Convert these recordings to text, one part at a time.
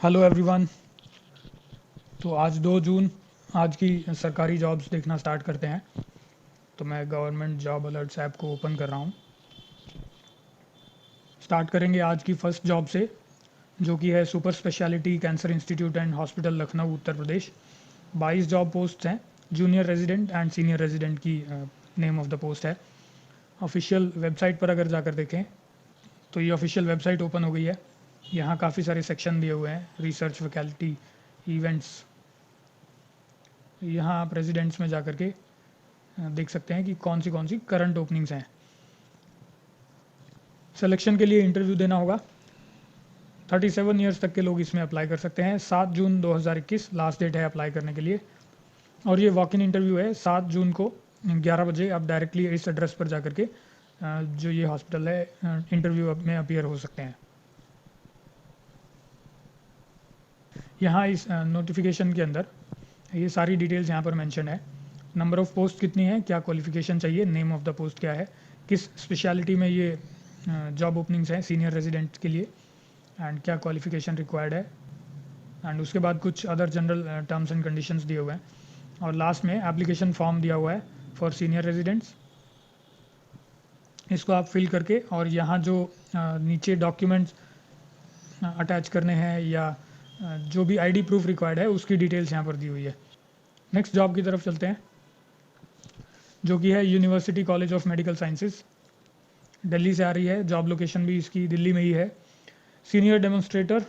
Hello everyone. तो आज 2 जून आज की सरकारी जॉब्स देखना स्टार्ट करते हैं। तो मैं गवर्नमेंट जॉब अलर्ट्स ऐप को ओपन कर रहा हूँ। स्टार्ट करेंगे आज की फर्स्ट जॉब से, जो कि है super speciality cancer institute and hospital Lucknow Uttar Pradesh. 22 job post हैं। Junior resident and senior resident की नेम ऑफ द पोस्ट है। ऑफिशियल वेबसाइट पर अगर जाकर देखें तो ये ऑफिशियल वेबसाइट ओपन हो गई है। यहाँ काफ़ी सारे सेक्शन दिए हुए हैं, रिसर्च, फैकल्टी, इवेंट्स। यहाँ आप रेजिडेंट्स में जाकर के देख सकते हैं कि कौन सी करंट ओपनिंग्स हैं। सिलेक्शन के लिए इंटरव्यू देना होगा। 37 ईयर्स तक के लोग इसमें अप्लाई कर सकते हैं। 7 जून 2021 लास्ट डेट है अप्लाई करने के लिए। और ये वॉक इन इंटरव्यू है 7 जून को 11 बजे। आप डायरेक्टली इस एड्रेस पर जाकर के जो ये हॉस्पिटल है इंटरव्यू में अपीयर हो सकते हैं। यहाँ इस नोटिफिकेशन के अंदर ये सारी डिटेल्स यहाँ पर मेंशन है। नंबर ऑफ़ पोस्ट कितनी है, क्या क्वालिफिकेशन चाहिए, नेम ऑफ़ द पोस्ट क्या है, किस स्पेशलिटी में ये जॉब ओपनिंग्स हैं सीनियर रेजिडेंट के लिए, एंड क्या क्वालिफिकेशन रिक्वायर्ड है, एंड उसके बाद कुछ other general terms and conditions दिए हुए हैं। और लास्ट में एप्लीकेशन फॉर्म दिया हुआ है फॉर सीनियर रेजिडेंट्स। इसको आप फिल करके और यहाँ जो नीचे डॉक्यूमेंट्स अटैच करने हैं या जो भी आईडी प्रूफ रिक्वायर्ड है उसकी डिटेल्स यहाँ पर दी हुई है। नेक्स्ट जॉब की तरफ चलते हैं, जो कि है university college of medical sciences. Delhi से आ रही है। जॉब लोकेशन भी इसकी दिल्ली में ही है। सीनियर डेमोन्स्ट्रेटर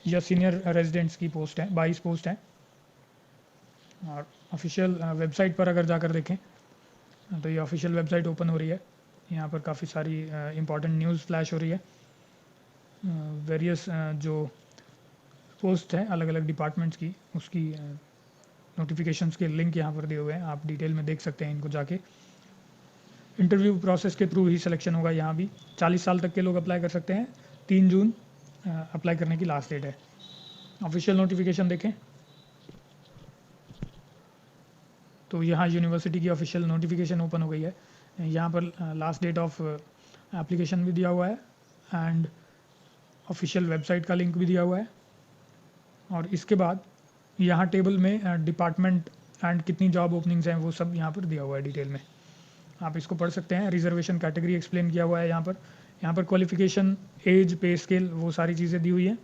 या सीनियर रेजिडेंट्स की पोस्ट है, 22 पोस्ट हैं। और ऑफिशियल वेबसाइट पर अगर जाकर देखें तो ये ऑफिशियल वेबसाइट ओपन हो रही है। यहाँ पर काफ़ी सारी इंपॉर्टेंट न्यूज़ फ्लैश हो रही है। वेरियस जो पोस्ट हैं अलग अलग डिपार्टमेंट्स की, उसकी नोटिफिकेशंस के लिंक यहाँ पर दिए हुए हैं। आप डिटेल में देख सकते हैं इनको जाके। इंटरव्यू प्रोसेस के थ्रू ही सिलेक्शन होगा। यहाँ भी 40 साल तक के लोग अप्लाई कर सकते हैं। 3 जून अप्लाई करने की लास्ट डेट है। ऑफिशियल नोटिफिकेशन देखें तो यहाँ यूनिवर्सिटी की ऑफिशियल नोटिफिकेशन ओपन हो गई है। यहाँ पर लास्ट डेट ऑफ एप्लीकेशन भी दिया हुआ है एंड ऑफिशियल वेबसाइट का लिंक भी दिया हुआ है। और इसके बाद यहाँ टेबल में डिपार्टमेंट एंड कितनी जॉब ओपनिंग्स हैं वो सब यहाँ पर दिया हुआ है डिटेल में। आप इसको पढ़ सकते हैं। रिजर्वेशन कैटेगरी एक्सप्लेन किया हुआ है यहाँ पर। यहाँ पर क्वालिफिकेशन, एज, पे स्केल, वो सारी चीज़ें दी हुई हैं।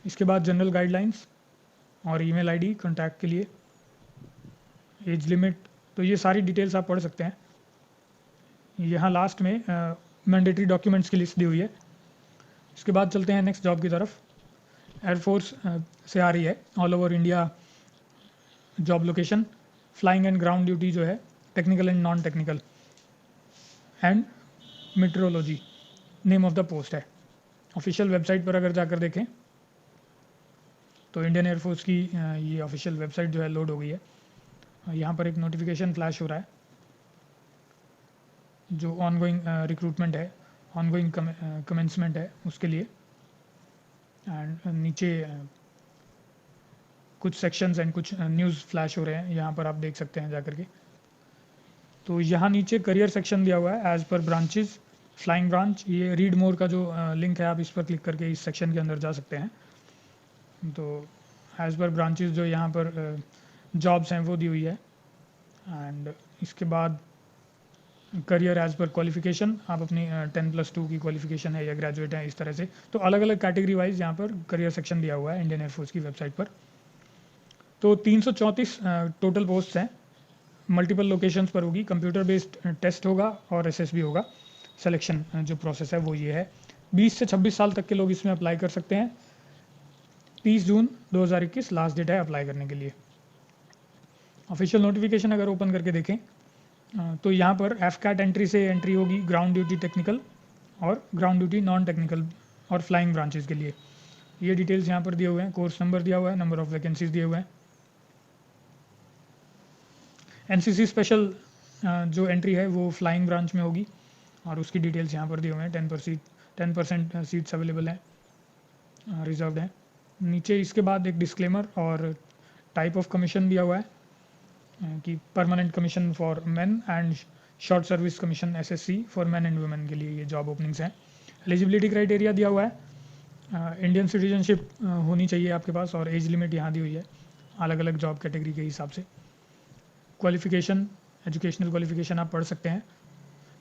इसके बाद जनरल गाइडलाइंस और ईमेल आईडी कॉन्टैक्ट के लिए, एज लिमिट, तो ये सारी डिटेल्स आप पढ़ सकते हैं। यहाँ लास्ट में मैंडेटरी डॉक्यूमेंट्स की लिस्ट दी हुई है। इसके बाद चलते हैं नेक्स्ट जॉब की तरफ। एयरफोर्स से आ रही है all over India job location. Flying and ground duty जो है, technical and non technical, and metrology name of the post है। ऑफिशियल वेबसाइट पर अगर जाकर देखें तो इंडियन एयरफोर्स की ये ऑफिशियल वेबसाइट जो है लोड हो गई है। यहाँ पर एक नोटिफिकेशन फ्लैश हो रहा है जो ऑनगोइंग रिक्रूटमेंट है, ऑनगोइंग कमेंसमेंट है उसके लिए। एंड नीचे कुछ सेक्शंस एंड कुछ न्यूज़ फ्लैश हो रहे हैं, यहाँ पर आप देख सकते हैं जाकर के। तो यहाँ नीचे करियर सेक्शन दिया हुआ है as per branches, flying branch. ये रीड मोर का जो लिंक है आप इस पर क्लिक करके इस सेक्शन के अंदर जा सकते हैं। तो एज पर ब्रांचेस जो यहाँ पर जॉब्स हैं वो दी हुई है। एंड इसके बाद करियर एज पर क्वालिफिकेशन, आप अपनी 10+2 की क्वालिफिकेशन है या ग्रेजुएट है, इस तरह से। तो अलग अलग कैटेगरी वाइज यहाँ पर करियर सेक्शन दिया हुआ है इंडियन एयरफोर्स की वेबसाइट पर। तो 334 टोटल पोस्ट हैं। मल्टीपल लोकेशंस पर होगी। कंप्यूटर बेस्ड टेस्ट होगा और एसएसबी होगा। सिलेक्शन जो प्रोसेस है वो ये है। 20 से 26 साल तक के लोग इसमें अप्लाई कर सकते हैं। 30 जून 2021 लास्ट डेट है अप्लाई करने के लिए। ऑफिशियल नोटिफिकेशन अगर ओपन करके देखें तो यहाँ पर एफकैट एंट्री से एंट्री होगी ग्राउंड ड्यूटी टेक्निकल और ग्राउंड ड्यूटी नॉन टेक्निकल और फ्लाइंग ब्रांचेस के लिए। ये डिटेल्स यहाँ पर दिए हुए हैं। कोर्स नंबर दिया हुआ है, नंबर ऑफ वैकेंसीज दिए हुए हैं। एनसीसी स्पेशल जो एंट्री है वो फ्लाइंग ब्रांच में होगी और उसकी डिटेल्स यहाँ पर दिए हुए हैं। 10% सीट्स अवेलेबल हैं, रिजर्व्ड हैं। नीचे इसके बाद एक डिस्क्लेमर और टाइप ऑफ कमीशन दिया हुआ है कि permanent commission for main and short service commission SSC for man and women के लिए ये जॉब ओपनिंग्स हैं। एलिजिबिलिटी क्राइटेरिया दिया हुआ है इंडियन सिटीजनशिप होनी चाहिए आपके पास, और एज लिमिट यहाँ दी हुई है अलग अलग जॉब कैटेगरी के हिसाब से। क्वालिफिकेशन, एजुकेशनल क्वालिफिकेशन आप पढ़ सकते हैं।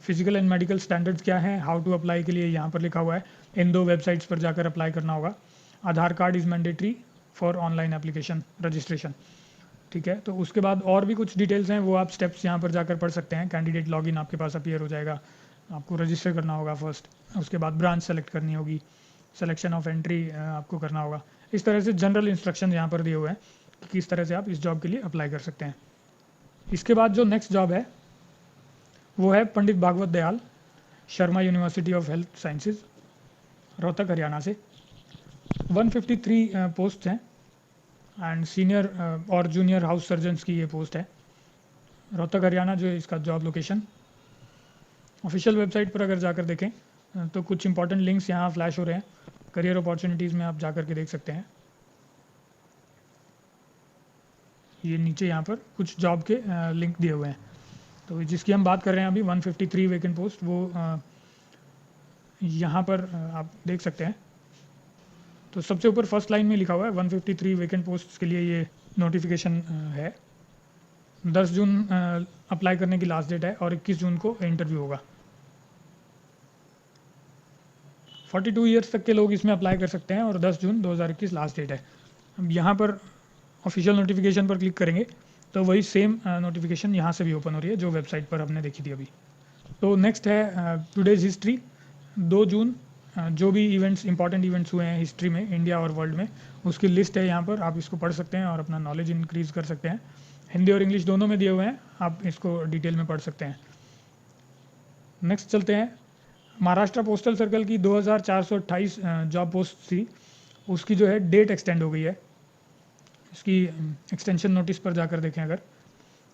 फिजिकल एंड मेडिकल स्टैंडर्ड्स क्या हैं, हाउ टू अप्लाई के लिए यहाँ पर लिखा हुआ है, इन 2 वेबसाइट्स पर जाकर अप्लाई करना होगा। Aadhaar card is mandatory for online application registration, ठीक है। तो उसके बाद और भी कुछ डिटेल्स हैं, वो आप स्टेप्स यहाँ पर जाकर पढ़ सकते हैं। कैंडिडेट लॉगिन आपके पास अपीयर हो जाएगा, आपको रजिस्टर करना होगा फर्स्ट, उसके बाद ब्रांच सेलेक्ट करनी होगी, सिलेक्शन ऑफ एंट्री आपको करना होगा। इस तरह से जनरल इंस्ट्रक्शन यहाँ पर दिए हुए हैं कि किस तरह से आप इस जॉब के लिए अप्लाई कर सकते हैं। इसके बाद जो नेक्स्ट जॉब है वो है Pandit Bhagwat Dayal Sharma university of health sciences, Rohtak Haryana से। 153 पोस्ट हैं एंड सीनियर और जूनियर हाउस सर्जन्स की ये पोस्ट है। रोहतक हरियाणा जो है इसका जॉब लोकेशन। ऑफिशियल वेबसाइट पर अगर जाकर देखें तो कुछ इंपॉर्टेंट लिंक्स यहाँ फ्लैश हो रहे हैं, करियर अपॉर्चुनिटीज़ में आप जाकर के देख सकते हैं। ये नीचे यहाँ पर कुछ जॉब के लिंक दिए हुए हैं। तो जिसकी हम बात कर रहे हैं अभी 153 वैकेंट पोस्ट, वो यहाँ पर आप देख सकते हैं। तो सबसे ऊपर फर्स्ट लाइन में लिखा हुआ है 153 वैकेंट पोस्ट के लिए ये नोटिफिकेशन है। 10 जून अप्लाई करने की लास्ट डेट है और 21 जून को इंटरव्यू होगा। 42 ईयर्स तक के लोग इसमें अप्लाई कर सकते हैं और 10 जून 2021 लास्ट डेट है। अब यहाँ पर ऑफिशियल नोटिफिकेशन पर क्लिक करेंगे तो वही सेम नोटिफिकेशन यहाँ से भी ओपन हो रही है जो वेबसाइट पर हमने देखी थी अभी। तो नेक्स्ट है टुडेज हिस्ट्री। 2 जून जो भी इवेंट्स, इंपॉर्टेंट इवेंट्स हुए हैं हिस्ट्री में, इंडिया और वर्ल्ड में, उसकी लिस्ट है यहाँ पर। आप इसको पढ़ सकते हैं और अपना नॉलेज इंक्रीज़ कर सकते हैं। हिंदी और इंग्लिश दोनों में दिए हुए हैं, आप इसको डिटेल में पढ़ सकते हैं। नेक्स्ट चलते हैं। महाराष्ट्र पोस्टल सर्कल की 2428 जॉब पोस्ट थी, उसकी जो है डेट एक्सटेंड हो गई है। इसकी एक्सटेंशन नोटिस पर जाकर देखें अगर,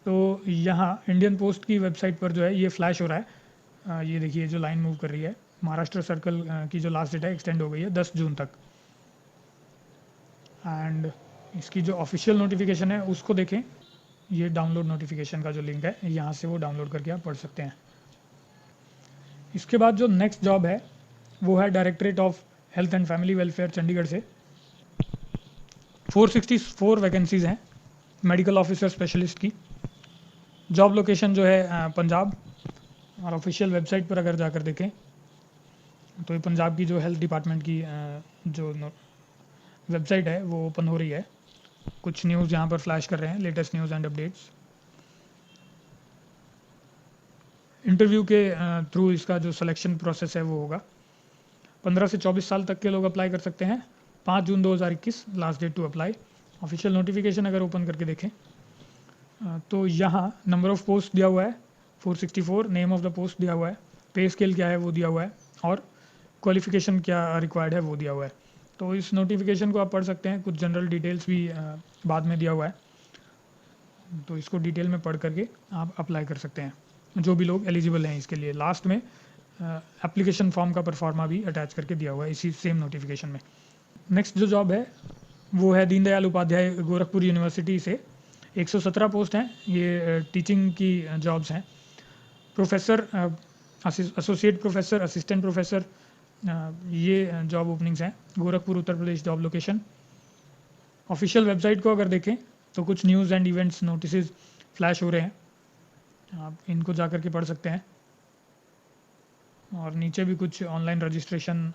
तो यहाँ इंडियन पोस्ट की वेबसाइट पर जो है ये फ्लैश हो रहा है। ये देखिए जो लाइन मूव कर रही है, महाराष्ट्र सर्कल की जो लास्ट डेट है एक्सटेंड हो गई है 10 जून तक। एंड इसकी जो ऑफिशियल नोटिफिकेशन है उसको देखें, ये डाउनलोड नोटिफिकेशन का जो लिंक है यहाँ से वो डाउनलोड करके आप पढ़ सकते हैं। इसके बाद जो नेक्स्ट जॉब है वो है directorate of health and family welfare Chandigarh से। 464 वैकेंसीज़ हैं मेडिकल ऑफिसर स्पेशलिस्ट की। जॉब लोकेशन जो है पंजाब, और ऑफिशियल वेबसाइट पर अगर जाकर देखें तो ये पंजाब की जो हेल्थ डिपार्टमेंट की जो वेबसाइट है वो ओपन हो रही है। कुछ न्यूज़ यहाँ पर फ्लैश कर रहे हैं, latest news and updates. Interview के थ्रू इसका जो सिलेक्शन प्रोसेस है वो होगा। 15 से 24 साल तक के लोग अप्लाई कर सकते हैं। 5 जून 2021 last date to apply. Official notification अगर ओपन करके देखें तो यहाँ नंबर ऑफ़ पोस्ट दिया हुआ है 464, नेम ऑफ द पोस्ट दिया हुआ है, पे स्केल क्या है वो दिया हुआ है, और क्वालिफिकेशन क्या रिक्वायर्ड है वो दिया हुआ है। तो इस नोटिफिकेशन को आप पढ़ सकते हैं। कुछ जनरल डिटेल्स भी बाद में दिया हुआ है, तो इसको डिटेल में पढ़ करके आप अप्लाई कर सकते हैं जो भी लोग एलिजिबल हैं इसके लिए। लास्ट में एप्लीकेशन फॉर्म का परफॉर्मा भी अटैच करके दिया हुआ है इसी सेम नोटिफिकेशन में। नेक्स्ट जो जॉब है वो है दीनदयाल उपाध्याय गोरखपुर यूनिवर्सिटी से। 117 पोस्ट हैं, ये टीचिंग की जॉब्स हैं। Professor, associate professor, assistant professor, ये जॉब ओपनिंग्स हैं। Gorakhpur Uttar Pradesh job location. Official website को अगर देखें तो कुछ news and events notice flash हो रहे हैं, आप इनको जा कर के पढ़ सकते हैं। और नीचे भी कुछ ऑनलाइन रजिस्ट्रेशन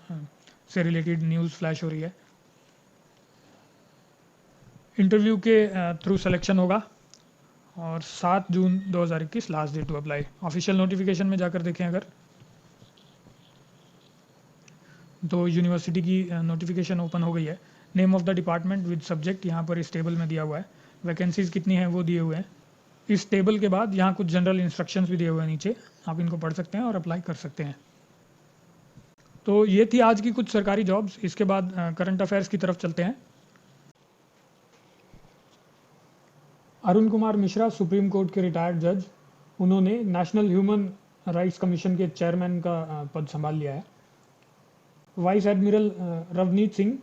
से रिलेटेड न्यूज़ फ्लैश हो रही है। इंटरव्यू के थ्रू सिलेक्शन होगा और 7 जून 2021 last date to apply. Official notification में जाकर देखें अगर, तो यूनिवर्सिटी की नोटिफिकेशन ओपन हो गई है। Name of the department with subject यहाँ पर इस टेबल में दिया हुआ है। वैकेंसीज़ कितनी हैं वो दिए हुए हैं। इस टेबल के बाद यहाँ कुछ जनरल इंस्ट्रक्शंस भी दिए हुए हैं नीचे, आप इनको पढ़ सकते हैं और अप्लाई कर सकते हैं। तो ये थी आज की कुछ सरकारी जॉब्स। इसके बाद करंट अफेयर्स की तरफ चलते हैं। अरुण कुमार मिश्रा सुप्रीम कोर्ट के रिटायर्ड जज, उन्होंने नेशनल ह्यूमन राइट्स कमीशन के चेयरमैन का पद संभाल लिया है। वाइस एडमिरल रवनीत सिंह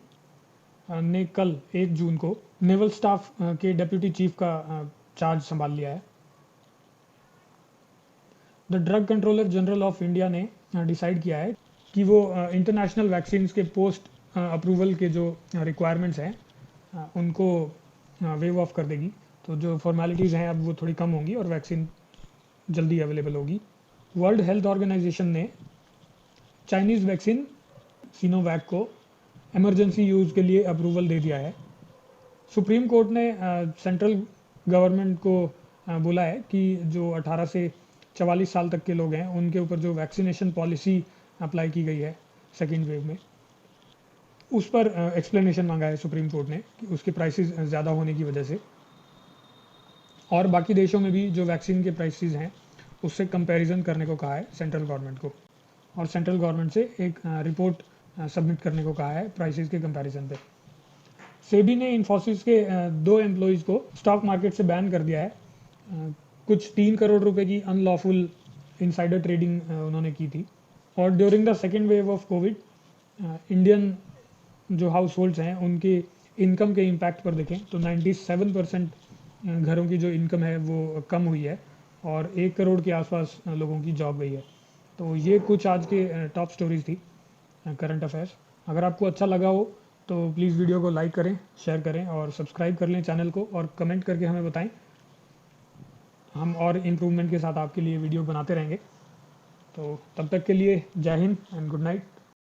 ने कल 1 जून को नेवल स्टाफ के डिप्टी चीफ का चार्ज संभाल लिया है। The drug controller general of India ने डिसाइड किया है कि वो इंटरनेशनल वैक्सीन के पोस्ट अप्रूवल के जो रिक्वायरमेंट्स हैं उनको वेव ऑफ कर देगी। तो जो फॉर्मेलिटीज़ हैं अब वो थोड़ी कम होंगी और वैक्सीन जल्दी अवेलेबल होगी। वर्ल्ड हेल्थ ऑर्गेनाइजेशन ने चाइनीज़ वैक्सीन सिनोवैक को इमरजेंसी यूज़ के लिए अप्रूवल दे दिया है। सुप्रीम कोर्ट ने सेंट्रल गवर्नमेंट को बोला है कि जो 18 से 44 साल तक के लोग हैं उनके ऊपर जो वैक्सीनेशन पॉलिसी अप्लाई की गई है सेकेंड वेव में, उस पर एक्सप्लेनेशन मांगा है सुप्रीम कोर्ट ने कि उसके प्राइसेस ज़्यादा होने की वजह से, और बाकी देशों में भी जो वैक्सीन के प्राइसेस हैं उससे कंपैरिजन करने को कहा है सेंट्रल गवर्नमेंट को, और सेंट्रल गवर्नमेंट से एक रिपोर्ट सबमिट करने को कहा है प्राइसेस के कंपैरिजन पे। सेबी ने इन्फोसिस के 2 एम्प्लॉयज़ को स्टॉक मार्केट से बैन कर दिया है। कुछ 3 करोड़ रुपए की अनलॉफुल इनसाइडर ट्रेडिंग उन्होंने की थी। और during the second wave of Covid Indian जो हाउस होल्ड्स हैं उनके इनकम के इम्पैक्ट पर देखें तो 97% घरों की जो इनकम है वो कम हुई है और 1 करोड़ के आसपास लोगों की जॉब गई है। तो ये कुछ आज के टॉप स्टोरीज थी करंट अफेयर्स। अगर आपको अच्छा लगा हो तो प्लीज़ वीडियो को लाइक करें, शेयर करें और सब्सक्राइब कर लें चैनल को, और कमेंट करके हमें बताएं। हम और इम्प्रूवमेंट के साथ आपके लिए वीडियो बनाते रहेंगे। तो तब तक के लिए जय हिंद एंड गुड नाइट।